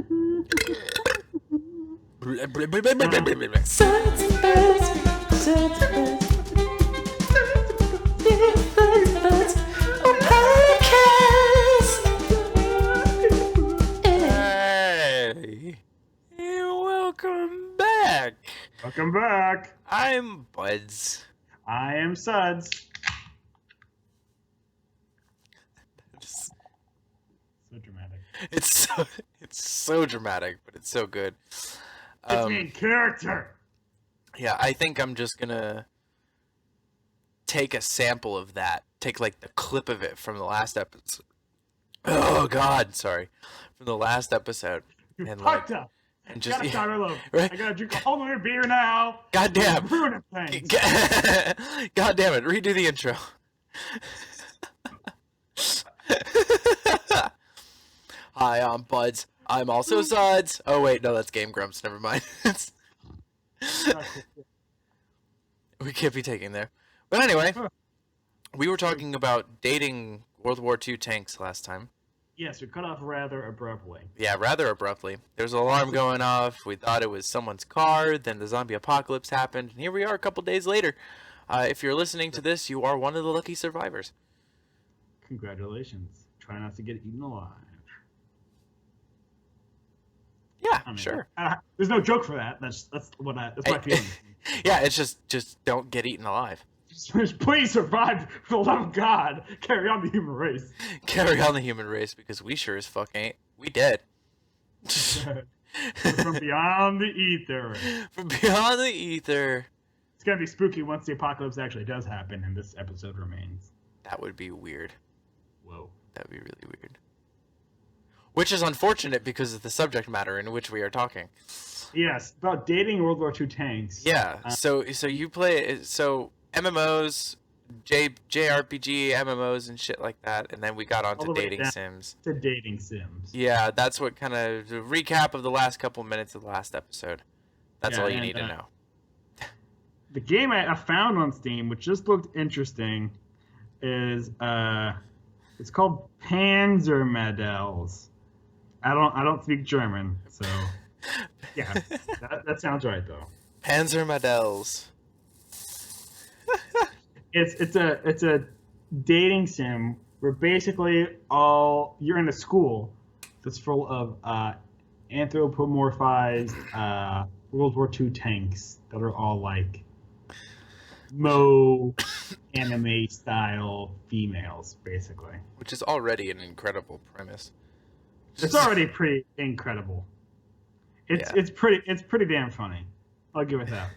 Suds N Buds, Suds N Buds, Podcast. Hey, welcome back. Welcome back. I'm Buds. I am Suds. Just- So dramatic. It's so dramatic, but it's so good. It's main character. Yeah, I think I'm just gonna take a sample of that. Take like the clip of it from the last episode. Oh God, sorry, from the last episode. You And, fucked like, up. and just Gotta start all over. right? I gotta drink a whole other beer now. Goddamn. Ruining things. God damn it! Redo the intro. Hi, I'm Buds. I'm also Suds. Oh wait, no, that's Game Grumps. Never mind. We can't be taking there. But anyway, we were talking about dating World War II tanks last time. Yes, we cut off rather abruptly. Yeah, rather abruptly. There's an alarm going off. We thought it was someone's car. Then the zombie apocalypse happened. And here we are a couple days later. If you're listening to this, you are one of the lucky survivors. Congratulations. Try not to get eaten alive. Yeah, I mean, sure. There's no joke for that. That's my feeling. Yeah, it's just don't get eaten alive. Just please survive for the love of God. Carry on the human race. Carry on the human race because we sure as fuck ain't. We dead. From beyond the ether. From beyond the ether. It's gonna be spooky once the apocalypse actually does happen and this episode remains. That would be weird. Whoa. That'd be really weird. Which is unfortunate because of the subject matter in which we are talking. Yes, about dating World War II tanks. Yeah. So you play MMOs, JRPG MMOs and shit like that, and then we got All onto the way dating down sims. to dating sims. Yeah, that's what kind of the recap of the last couple minutes of the last episode. That's Yeah, all you and, need to know. The game I found on Steam, which just looked interesting, is it's called Panzermedals. I don't speak German, so yeah, that sounds right though. Panzermedals. It's a dating sim where basically you're in a school that's full of anthropomorphized World War II tanks that are all like anime style females, basically. Which is already an incredible premise. It's already pretty incredible. It's pretty damn funny. I'll give it that.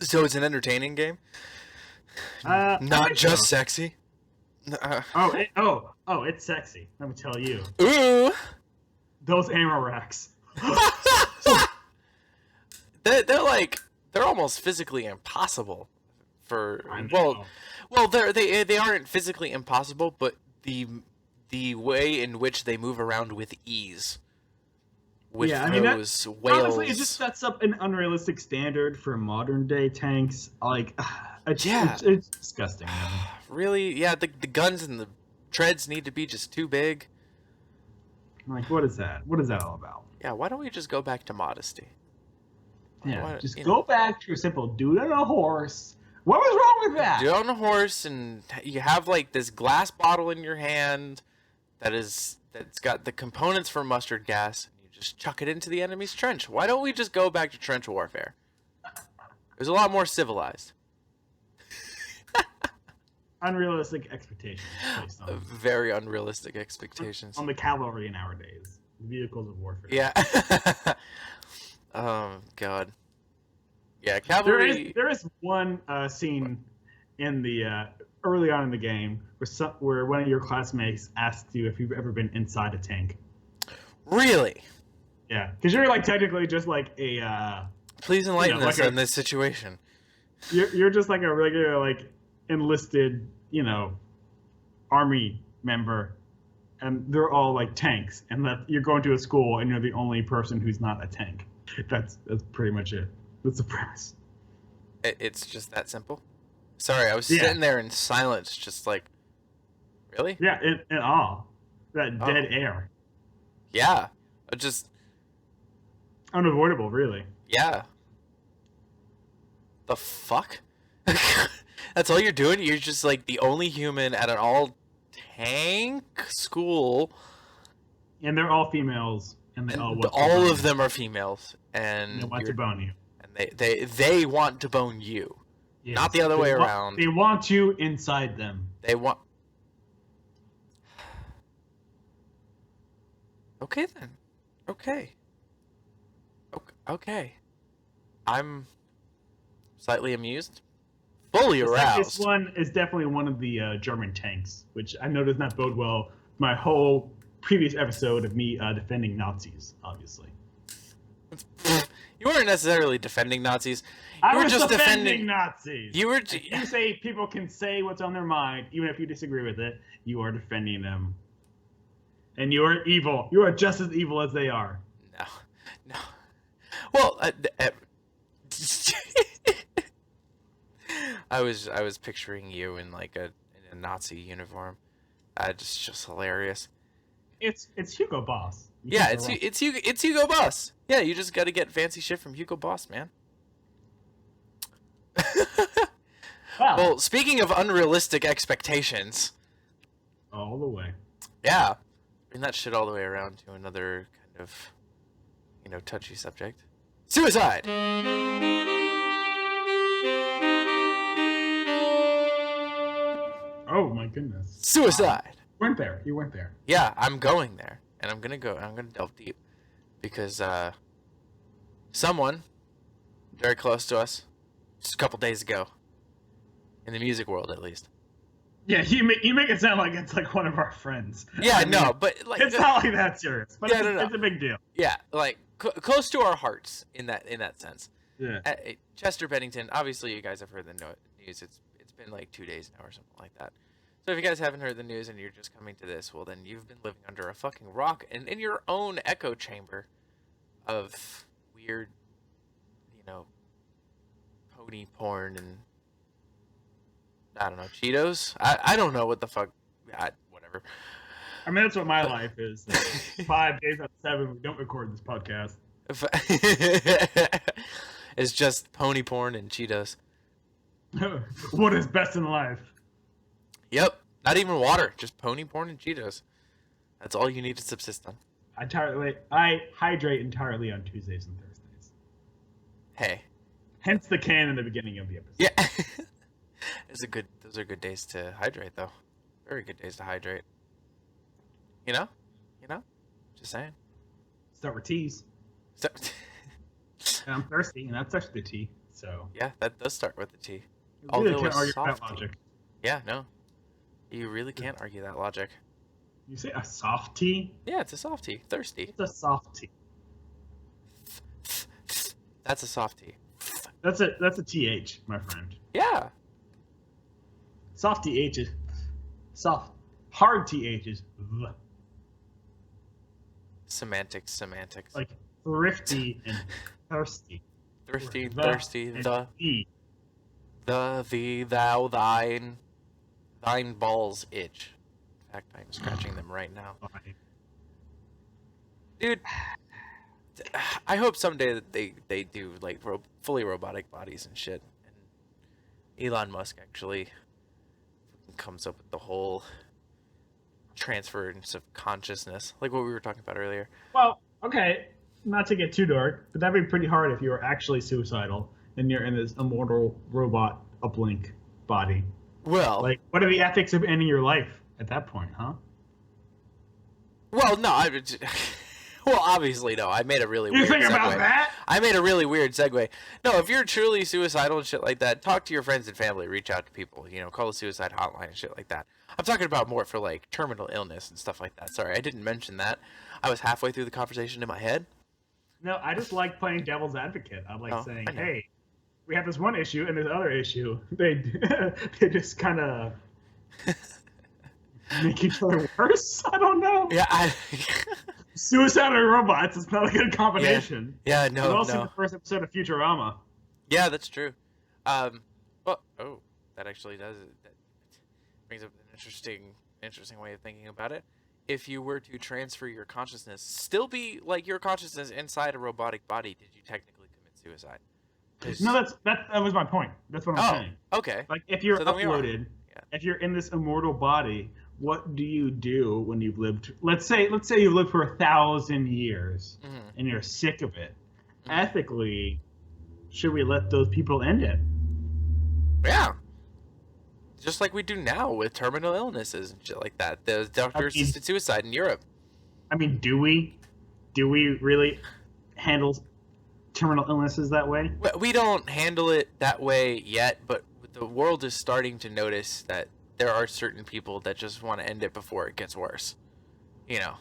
So it's an entertaining game? I Not think just so. sexy? It's sexy. Let me tell you. Ooh! Those ammo racks. They're almost physically impossible for they aren't physically impossible, but the way in which they move around with ease with those whales. Honestly, it just sets up an unrealistic standard for modern day tanks. Like, it's disgusting. Man. Really? Yeah, the guns and the treads need to be just too big. Like, what is that? What is that all about? Yeah, why don't we just go back to modesty? Yeah, go back to a simple dude on a horse. What was wrong with that? Dude on a horse, and you have like this glass bottle in your hand that's got the components for mustard gas, and you just chuck it into the enemy's trench. Why don't we just go back to trench warfare? It was a lot more civilized. Unrealistic expectations placed on Very unrealistic expectations. on the cavalry nowadays. Vehicles of warfare. Yeah. Oh God. Yeah, cavalry. There is one scene in the early on in the game where one of your classmates asks you if you've ever been inside a tank. Really? Yeah, because you're like technically just like a. Please enlighten us like in this situation. You're just like a regular like enlisted army member, and they're all like tanks, and that you're going to a school and you're the only person who's not a tank. That's pretty much it. That's the premise. It's just that simple. Sorry, I was sitting there in silence, just like, really? Yeah, in awe. That dead air. Yeah. Just unavoidable, really. yeah. The fuck? That's all you're doing? You're just like the only human at an all tank school. And they're all females, and they all want all of them are females, and they want to bone you. And they want to bone you, yes. Not the other way around. They want you inside them. They want. Okay then. Okay. Okay. I'm slightly amused. Fully aroused. This one is definitely one of the German tanks, which I know does not bode well. My whole previous episode of me defending Nazis, obviously. You weren't necessarily defending Nazis. I was just defending Nazis. You were. You say people can say what's on their mind, even if you disagree with it. You are defending them, and you are evil. You are just as evil as they are. No. Well, I was picturing you in like in a Nazi uniform. It's just hilarious. It's Hugo Boss. Yeah, it's Hugo Boss. Yeah, you just got to get fancy shit from Hugo Boss, man. Wow. Well, speaking of unrealistic expectations, all the way. Yeah, bring that shit all the way around to another kind of, touchy subject. Suicide. Oh my goodness. Suicide. You weren't there. Yeah, I'm going there, and I'm gonna delve deep, because someone very close to us, just a couple days ago, in the music world at least. Yeah, you make it sound like it's like one of our friends. Yeah, no, but like it's not like that serious. But yeah, it's a big deal. Yeah, like close to our hearts in that sense. Yeah. Chester Bennington. Obviously, you guys have heard the news. It's been like 2 days now or something like that. So if you guys haven't heard the news and you're just coming to this, well, then you've been living under a fucking rock and in your own echo chamber of weird, pony porn and I don't know, Cheetos. I don't know what the fuck. Whatever. I mean, that's what my life is. 5 days out of 7, we don't record this podcast. It's just pony porn and Cheetos. What is best in life? Yep. Not even water. Just pony porn and Cheetos. That's all you need to subsist on. I hydrate entirely on Tuesdays and Thursdays. Hey. Hence the can in the beginning of the episode. Yeah. Those are good days to hydrate, though. Very good days to hydrate. You know? Just saying. Start with teas. And I'm thirsty, and that's actually the tea. So. Yeah, that does start with the tea. You really can't argue that logic. Yeah, no. You really can't argue that logic. You say a soft tea? Yeah, it's a soft tea. Thirsty. It's a soft tea. That's a soft tea. That's a TH, my friend. Yeah. Soft TH is soft. Hard TH is th. Semantics. Like thrifty and thirsty. Thrifty, thirsty, thee, thou, thine balls itch. In fact, I'm scratching them right now. Dude, I hope someday that they do like fully robotic bodies and shit. And Elon Musk actually comes up with the whole transference of consciousness, like what we were talking about earlier. Well, okay, not to get too dark, but that'd be pretty hard if you were actually suicidal and you're in this immortal robot uplink body. Well, like, what are the ethics of ending your life at that point, huh? Well, no, well, obviously, no. I made a really weird segue. You think about that? I made a really weird segue. No, if you're truly suicidal and shit like that, talk to your friends and family. Reach out to people. Call the suicide hotline and shit like that. I'm talking about more for, like, terminal illness and stuff like that. Sorry, I didn't mention that. I was halfway through the conversation in my head. No, I just like playing devil's advocate. I like saying, hey, we have this one issue and this other issue. They just kind of make each other worse. I don't know. Yeah, Suicide and robots is not a good combination. Yeah, no, and also the first episode of Futurama. Yeah, that's true. That actually does. That brings up an interesting way of thinking about it. if you were to transfer your consciousness, still be like your consciousness inside a robotic body, did you technically commit suicide? No, that was my point. That's what I'm saying. Okay. Like if you're So then we are. uploaded, Yeah. if you're in this immortal body, what do you do when you've lived? Let's say you've lived for 1,000 years and you're sick of it. Ethically, should we let those people end it? Yeah. Just like we do now with terminal illnesses and shit like that. The doctor-assisted suicide in Europe. I mean, do we really handle terminal illnesses that way? We don't handle it that way yet, but the world is starting to notice that there are certain people that just want to end it before it gets worse. You know.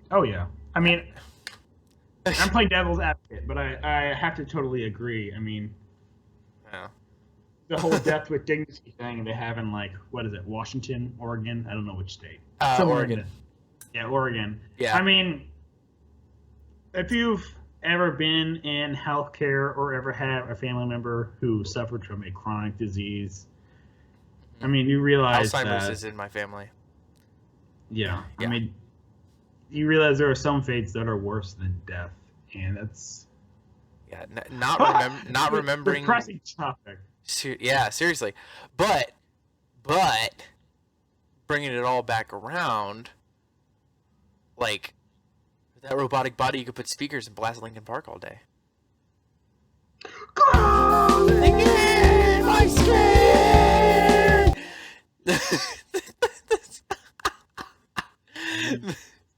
Oh yeah. I mean, I'm playing devil's advocate, but I have to totally agree. I mean, yeah. The whole death with dignity thing they have in, like, what is it, Washington, Oregon? I don't know which state. Oregon. Yeah, Oregon. Yeah. I mean, if you've ever been in healthcare or ever had a family member who suffered from a chronic disease, I mean, you realize Alzheimer's is in my family. Yeah. I mean, you realize there are some fates that are worse than death, and that's... Yeah, not remembering... Depressing topic. Yeah, seriously. But, bringing it all back around, like, that robotic body, you could put speakers and blast Linkin Park all day. My skin!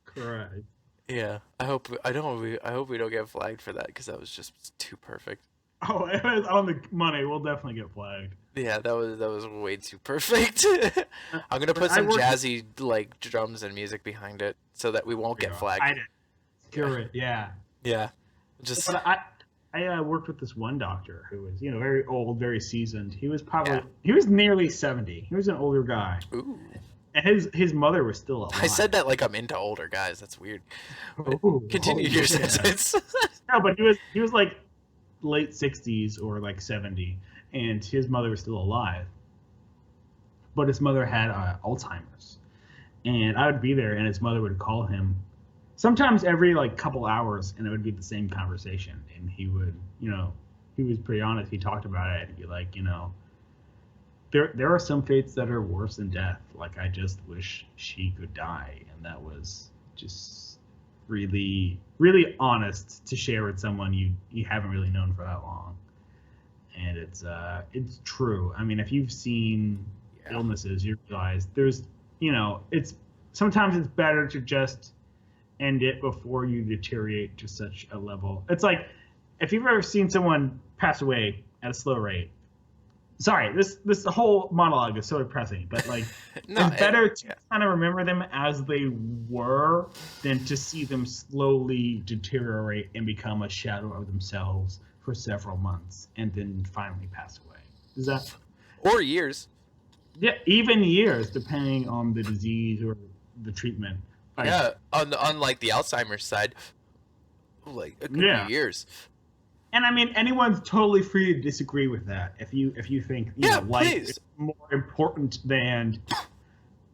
Correct. Yeah, I hope we don't get flagged for that, because that was just too perfect. Oh, it was on the money. We'll definitely get flagged. Yeah, that was way too perfect. I'm gonna put some jazzy like drums and music behind it so that we won't get flagged. I did. Cure it. Yeah. Yeah. Just. But I worked with this one doctor who was, very old, very seasoned. He was he was nearly 70. He was an older guy. Ooh. And his mother was still alive. I said that like I'm into older guys. That's weird. Ooh, Continue your sentence. No, but he was like late 60s or like 70, and his mother was still alive. But his mother had Alzheimer's, and I would be there, and his mother would call him sometimes every like couple hours, and it would be the same conversation. And he would, he was pretty honest. He talked about it. He'd be like, there are some fates that are worse than death. Like, I just wish she could die, and that was just really, really honest to share with someone you haven't really known for that long. And it's true. I mean, if you've seen illnesses, you realize there's, sometimes it's better to just end it before you deteriorate to such a level. It's like, if you've ever seen someone pass away at a slow rate, sorry, this whole monologue is so depressing, but like, it's better to kind of remember them as they were than to see them slowly deteriorate and become a shadow of themselves for several months and then finally pass away. Is that? Or years. Yeah, even years, depending on the disease or the treatment. Yeah, on like the Alzheimer's side, like it could be years. And I mean, anyone's totally free to disagree with that. If you think life is more important than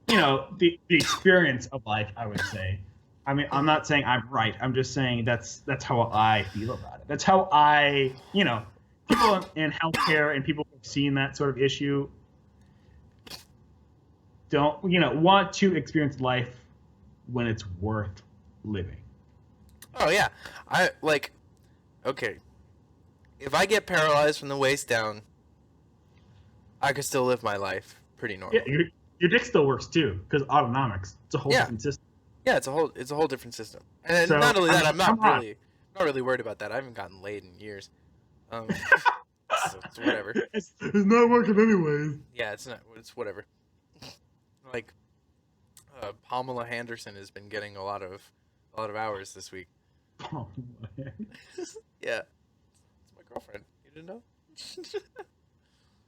the experience of life, I would say. I mean, I'm not saying I'm right. I'm just saying that's how I feel about it. That's how people in healthcare and people who've seen that sort of issue don't want to experience life when it's worth living. Oh yeah, okay. If I get paralyzed from the waist down, I could still live my life pretty normally. Yeah, your dick still works too, because autonomics. It's a whole different system. Yeah, it's a whole different system. And so, not only that, I'm not really worried about that. I haven't gotten laid in years. So it's whatever. It's not working anyways. Yeah, it's not. It's whatever. Like, Pamela Henderson has been getting a lot of hours this week. Yeah. Girlfriend. You didn't know?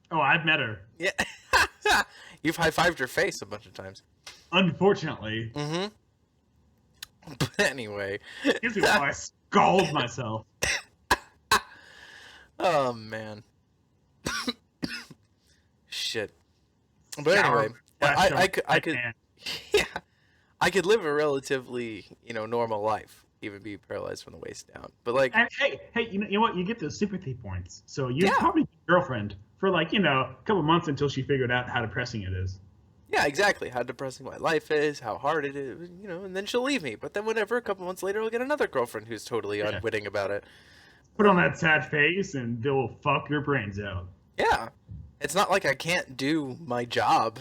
Oh, I've met her. Yeah. You've high-fived her face a bunch of times. Unfortunately. Mm-hmm. But anyway. Excuse me while I scald myself. Oh, man. Shit. But anyway, I could I could live a relatively, normal life, even be paralyzed from the waist down. But like, And hey, you know what? You get those sympathy points. So you Yeah. probably get a girlfriend for like, a couple months until she figured out how depressing it is. yeah, exactly. How depressing my life is, how hard it is, and then she'll leave me. But then whenever a couple months later, I'll get another girlfriend who's totally unwitting about it. Put on that sad face and they'll fuck your brains out. Yeah. It's not like I can't do my job.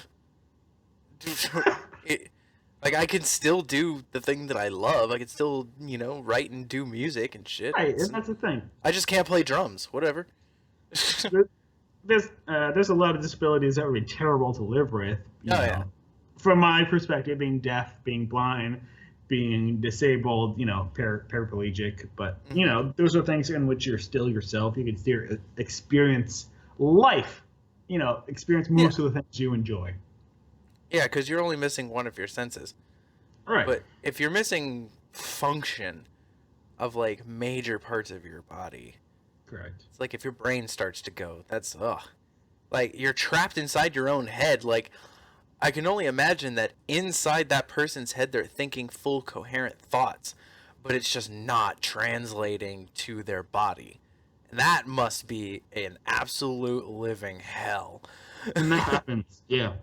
Like, I can still do the thing that I love. I can still, write and do music and shit. Right, and that's the thing. I just can't play drums. Whatever. There's a lot of disabilities that would be terrible to live with. You know. Yeah. From my perspective, being deaf, being blind, being disabled, paraplegic, but those are things in which you're still yourself. You can still experience life. Experience most of the things you enjoy. Yeah, because you're only missing one of your senses. Right. But if you're missing function of, like, major parts of your body, Correct. it's like if your brain starts to go, that's, like, you're trapped inside your own head. Like, I can only imagine that inside that person's head, they're thinking full coherent thoughts, but it's just not translating to their body. And that must be an absolute living hell. And that happens. Yeah.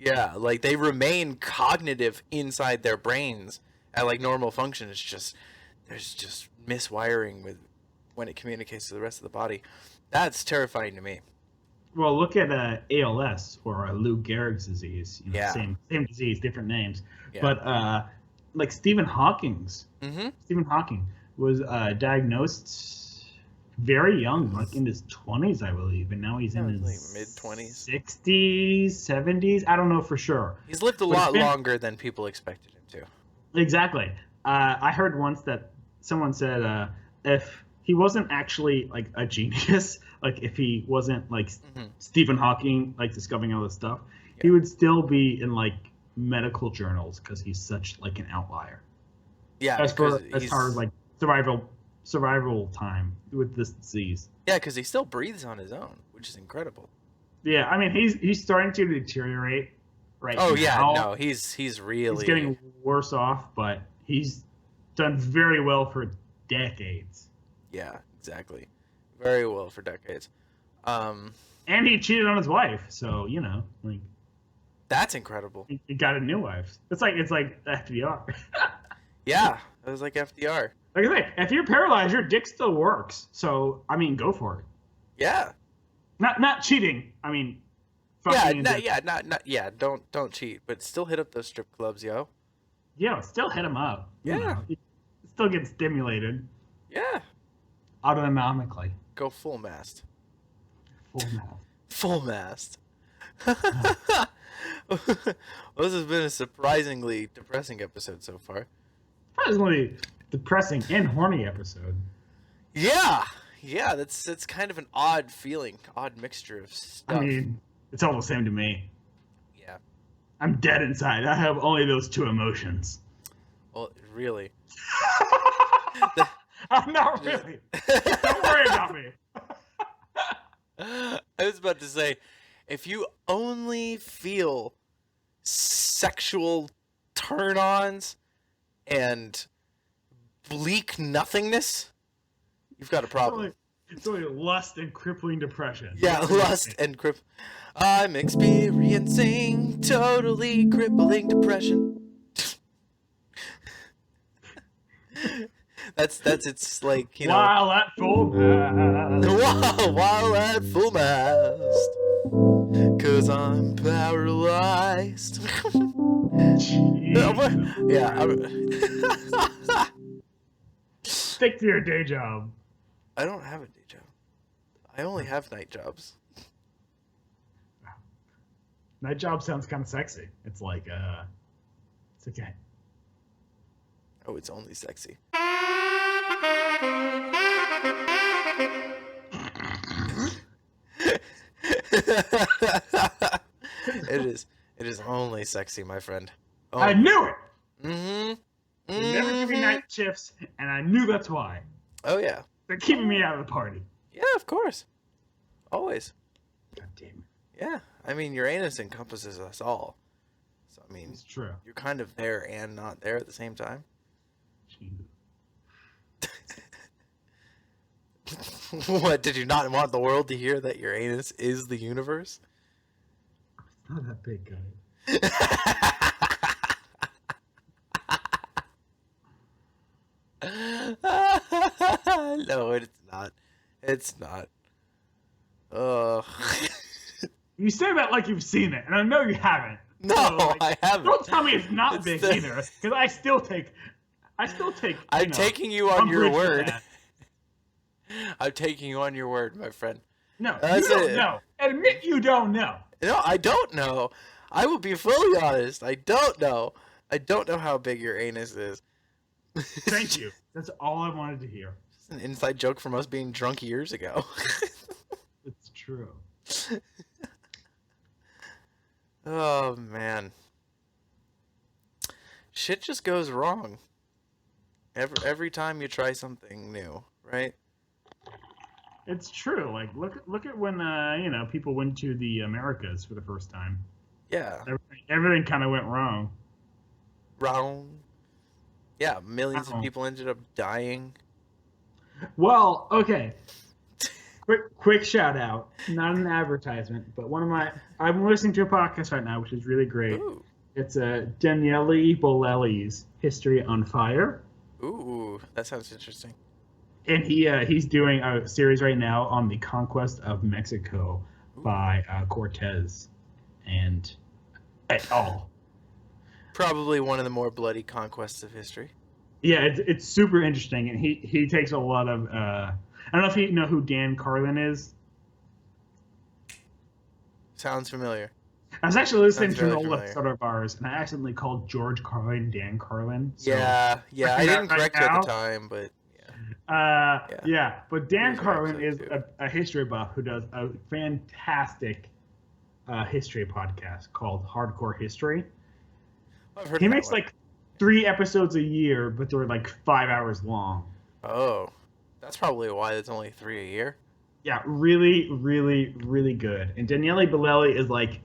Yeah, like, they remain cognitive inside their brains at, like, normal function. It's just, there's just miswiring with when it communicates to the rest of the body. That's terrifying to me. Well, look at ALS or Lou Gehrig's disease. Yeah. Same disease, different names. Yeah. But like Stephen Hawking was diagnosed very young, like in his 20s, I believe, and now he's in his like mid-20s, 60s, 70s. I don't know for sure. He's lived a lot longer than people expected him to. Exactly. I heard once that someone said if he wasn't actually like a genius, like if he wasn't like Stephen Hawking, like discovering all this stuff, he would still be in like medical journals because he's such like an outlier. Yeah, as far as like survival time with this disease. Yeah, because he still breathes on his own, which is incredible. Yeah, I mean he's starting to deteriorate right now. Oh yeah, no, he's really he's getting worse off, but he's done very well for decades. Yeah, exactly. Very well for decades. And he cheated on his wife, so like that's incredible. He got a new wife. It's like FDR. Yeah, it was like FDR. Like I say, if you're paralyzed, your dick still works. So I mean, go for it. Yeah. Not cheating. I mean, Don't cheat, but still hit up those strip clubs, yo. Yeah, still hit them up. Yeah. It still gets stimulated. Yeah. Autonomically. Go full mast. Full mouth. Full mast. Well, this has been a surprisingly depressing episode so far. Surprisingly depressing and horny episode. Yeah, that's kind of an odd feeling, odd mixture of stuff. I mean, it's all the same to me. Yeah. I'm dead inside. I have only those two emotions. Well, really. Not really. Don't worry about me. I was about to say, if you only feel sexual turn-ons and bleak nothingness, you've got a problem. It's only lust and crippling depression. Yeah, lust and I'm experiencing totally crippling depression. That's it's like, while at full mast. While at full mast. 'Cause I'm paralyzed. Yeah. Stick to your day job. I don't have a day job. I only have night jobs. Night job sounds kind of sexy. It's like, it's okay. Oh, it's only sexy. It is only sexy, my friend. Oh. I knew it. Mm-hmm. They never give me night shifts, and I knew that's why. Oh yeah. They're keeping me out of the party. Yeah, of course. Always. God damn it. Yeah. I mean, Uranus encompasses us all. So I mean, It's true. you're kind of there and not there at the same time. Jesus. What, did you not want the world to hear that your anus is the universe? It's not that big, guy. No, it's not. It's not. Ugh. You say that like you've seen it, and I know you haven't. No, So, like, I haven't. Don't tell me it's not It's big the- either, because I still take. I'm taking you on your umbrage with word. that. I'm taking you on your word, my friend. No, That's you don't it. know. Admit you don't know. No, I don't know. I will be fully honest. I don't know. I don't know how big your anus is. Thank you. That's all I wanted to hear. It's an inside joke from us being drunk years ago. It's true. Oh, man. Shit just goes wrong. Every time you try something new, right? It's true. Like look at when people went to the Americas for the first time. Yeah. Everything kind of went wrong. Wrong. Yeah, millions of Wrong. people ended up dying. Well, okay. Quick shout out. Not an advertisement, but I'm listening to a podcast right now, which is really great. Ooh. It's Daniele Bolelli's History on Fire. Ooh, that sounds interesting. And he's doing a series right now on the conquest of Mexico by Cortez and et al. Probably one of the more bloody conquests of history. Yeah, it's super interesting, and he takes a lot of. I don't know if you know who Dan Carlin is. Sounds familiar. I was actually listening Sounds to an really old familiar. episode of ours, and I accidentally called George Carlin Dan Carlin. So, Yeah. I didn't right correct you at now. the time, but yeah. yeah, but Dan Here's our Carlin is episode, a history buff who does a fantastic history podcast called Hardcore History. I've heard He of that makes one. like 3 episodes a year, but they're like 5 hours long. Oh, that's probably why there's only 3 a year. Yeah, really, really, really good. And Daniele Bolelli is like,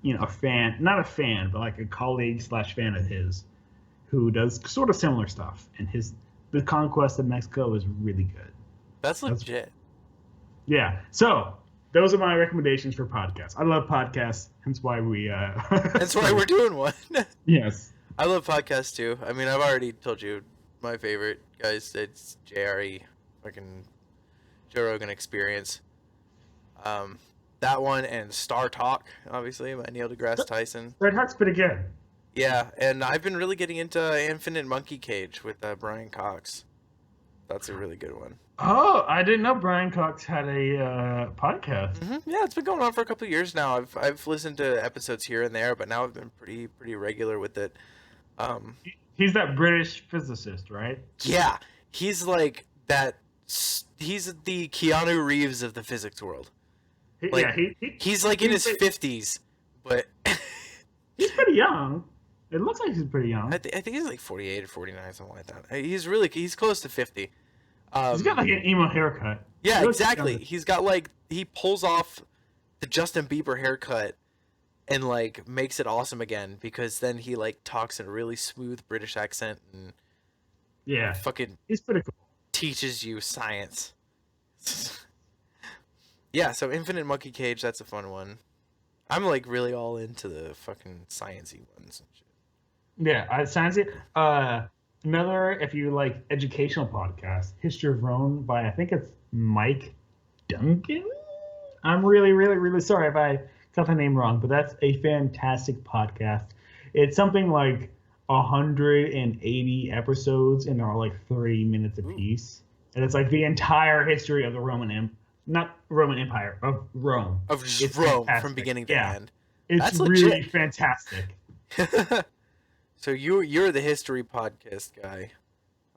a fan, not a fan, but like a colleague / fan of his, who does sort of similar stuff. And the conquest of Mexico is really good. That's legit. Yeah. So those are my recommendations for podcasts. I love podcasts, hence why we. That's why we're doing one. Yes. I love podcasts too. I mean, I've already told you my favorite, guys. It's JRE, fucking Joe Rogan Experience. That one and Star Talk, obviously, by Neil deGrasse Tyson. Red Hot's pretty good. Yeah, and I've been really getting into Infinite Monkey Cage with Brian Cox. That's a really good one. Oh, I didn't know Brian Cox had a podcast. Yeah, it's been going on for a couple of years now. I've listened to episodes here and there, but now I've been pretty regular with it. He's that British physicist, right? Yeah, he's like that. He's the Keanu Reeves of the physics world. Like, he's like in his 50s, but he's pretty young. It looks like he's pretty young. I think he's like 48 or 49, something like that. He's close to 50. He's got like an emo haircut. Yeah, He looks exactly. young. He's got he pulls off the Justin Bieber haircut and like makes it awesome again, because then he like talks in a really smooth British accent and Yeah, fucking he's pretty cool. teaches you science. Yeah, so Infinite Monkey Cage, that's a fun one. I'm like really all into the fucking sciencey ones and shit. Yeah, sounds it. Another, if you like educational podcast, History of Rome by, I think it's Mike Duncan. I'm really, really, really sorry if I got the name wrong, but that's a fantastic podcast. It's something like 180 episodes, and they're all like 30 minutes apiece. And it's like the entire history of the not Roman Empire, of Rome. Of just It's Rome fantastic. from beginning to Yeah. end. It's That's really legit. fantastic. So you're the history podcast guy.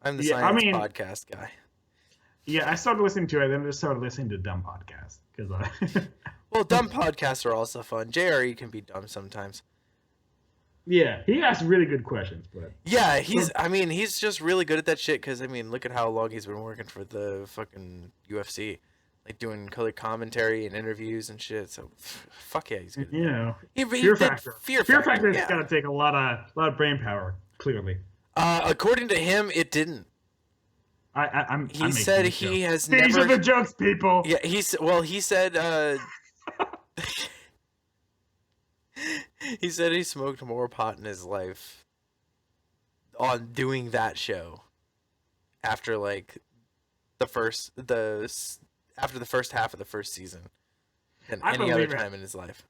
I'm the science podcast guy. Yeah, I started listening to it, then I just started listening to dumb podcasts. Well, dumb podcasts are also fun. JRE can be dumb sometimes. Yeah, he asks really good questions, but Yeah, he's just really good at that shit, because, I mean, look at how long he's been working for the fucking UFC. like doing color commentary and interviews and shit. So fuck yeah, he's good. You know, He Fear Factor. Fear Factor's yeah. got to take a lot of brain power. Clearly, according to him, it didn't. He said he has never. These are the jokes, people. Yeah, he said. He said he smoked more pot in his life on doing that show after like after the first half of the first season than any other time in his life.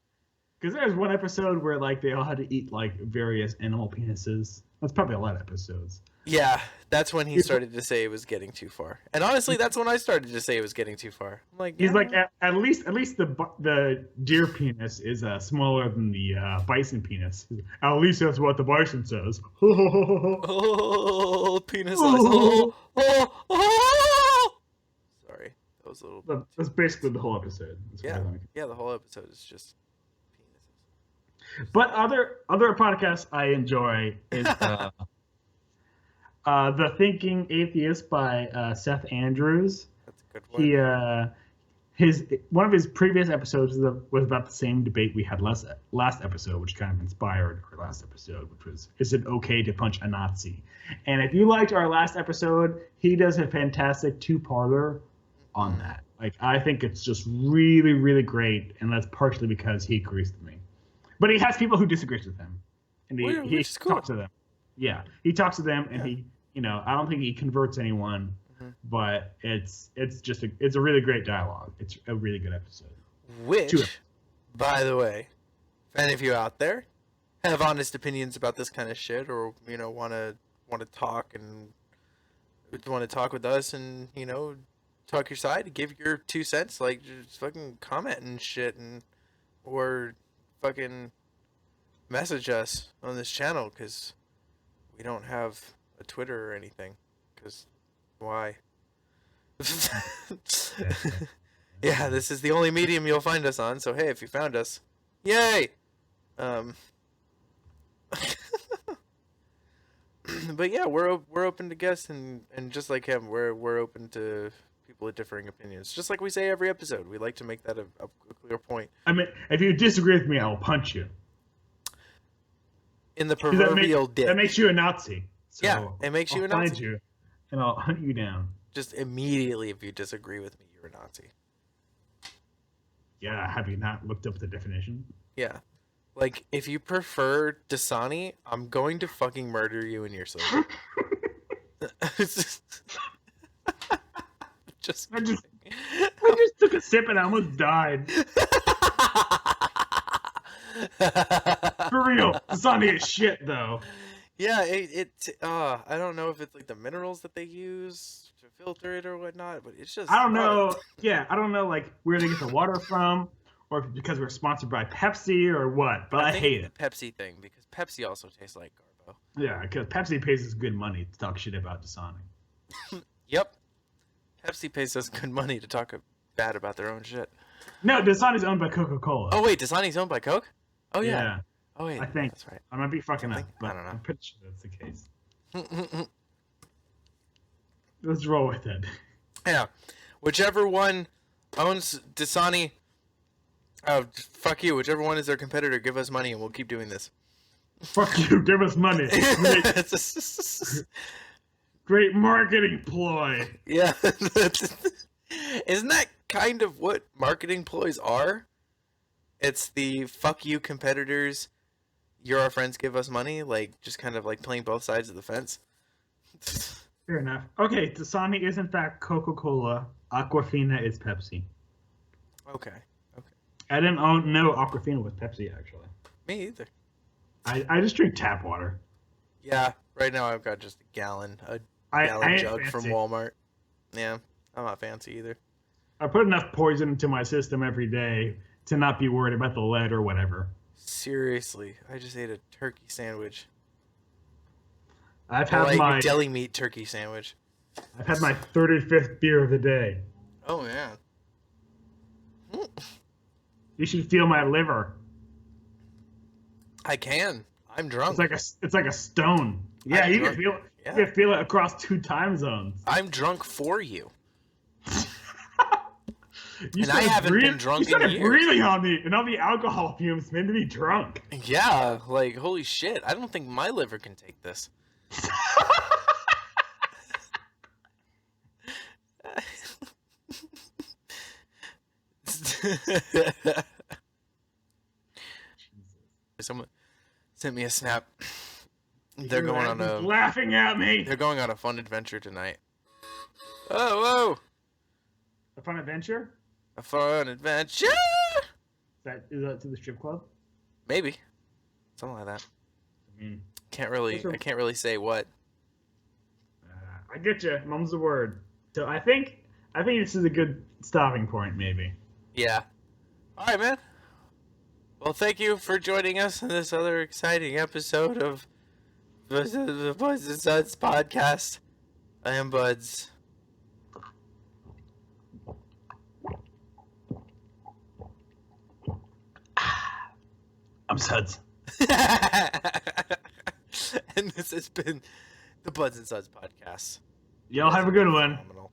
Because there's one episode where like they all had to eat like various animal penises. That's probably a lot of episodes. Yeah, that's when he started to say it was getting too far. And honestly, that's when I started to say it was getting too far. I'm like, he's like, at least the deer penis is smaller than the bison penis. At least that's what the bison says. Oh, penis size. Oh. Sorry, that was a little. That's basically the whole episode. Yeah, the whole episode is just penises. But other podcasts I enjoy is. The Thinking Atheist by Seth Andrews. That's a good one. One of his previous episodes was about the same debate we had last episode, which kind of inspired our last episode, which was, is it okay to punch a Nazi? And if you liked our last episode, he does a fantastic two-parter on that. Like, I think it's just really, really great, and that's partially because he agrees with me. But he has people who disagree with him, and he talks to them. Yeah, he talks to them, and he, I don't think he converts anyone, but it's a really great dialogue. It's a really good episode. Which, by the way, if any of you out there have honest opinions about this kind of shit, or want to talk and want to talk with us, and talk your side, give your 2 cents, like just fucking comment and shit, or fucking message us on this channel, because we don't have a Twitter or anything, because why? Yeah, this is the only medium you'll find us on, so hey, if you found us, yay! But yeah, we're open to guests, and just like him, we're open to people with differing opinions. Just like we say every episode, we like to make that a clear point. I mean, if you disagree with me, I'll punch you. In the proverbial dick. That makes you a Nazi. So yeah, it makes you a Nazi. I'll find you, and I'll hunt you down. Just immediately, if you disagree with me, you're a Nazi. Yeah, have you not looked up the definition? Yeah. Like, if you prefer Dasani, I'm going to fucking murder you in your sleep. I just took a sip and I almost died. For real, Dasani is shit though. Yeah, I don't know if it's like the minerals that they use to filter it or whatnot, but it's just. I don't know. Yeah, I don't know like where they get the water from, or if it's because we're sponsored by Pepsi or what. But I hate it. The Pepsi thing, because Pepsi also tastes like Garbo. Yeah, because Pepsi pays us good money to talk shit about Dasani. Yep, Pepsi pays us good money to talk bad about their own shit. No, Dasani's owned by Coca-Cola. Oh wait, Dasani's owned by Coke? Oh yeah. Oh wait, I think that's right. I might be fucking up, but I don't know. I'm pretty sure that's the case. Let's roll with it. Yeah, whichever one owns Dasani, fuck you. Whichever one is their competitor, give us money and we'll keep doing this. Fuck you, give us money. Great marketing ploy. Yeah, isn't that kind of what marketing ploys are? It's the fuck you competitors, you're our friends, give us money, like just kind of like playing both sides of the fence. Fair enough. Okay, Dasani is in fact Coca-Cola. Aquafina is Pepsi. Okay. I didn't know Aquafina was Pepsi actually. Me either. I just drink tap water. Yeah, right now I've got just a gallon jug from Walmart. Yeah, I'm not fancy either. I put enough poison into my system every day to not be worried about the lead or whatever. Seriously, I just ate a turkey sandwich. I've had my deli meat turkey sandwich. I've had my 35th beer of the day. Oh man. You should feel my liver. I can. I'm drunk. It's like a stone. Yeah, you can feel it. Yeah. You can feel it across 2 time zones. I'm drunk for you. And I haven't been drunk you started in years. breathing on me, and all the alcohol fumes made me drunk. Yeah, like, holy shit. I don't think my liver can take this. Someone sent me a snap. They're going on a laughing at me. They're going on a fun adventure tonight. Oh, whoa! A fun adventure? A fun adventure. Is that to the strip club? Maybe, something like that. I mean, I can't really say what. I get you. Mum's the word. So I think this is a good stopping point, maybe. Yeah. All right, man. Well, thank you for joining us in this other exciting episode of the Buds and Suds Podcast. I am Buds. I'm Suds. And this has been the Buds and Suds Podcast. Y'all have a good one. Phenomenal.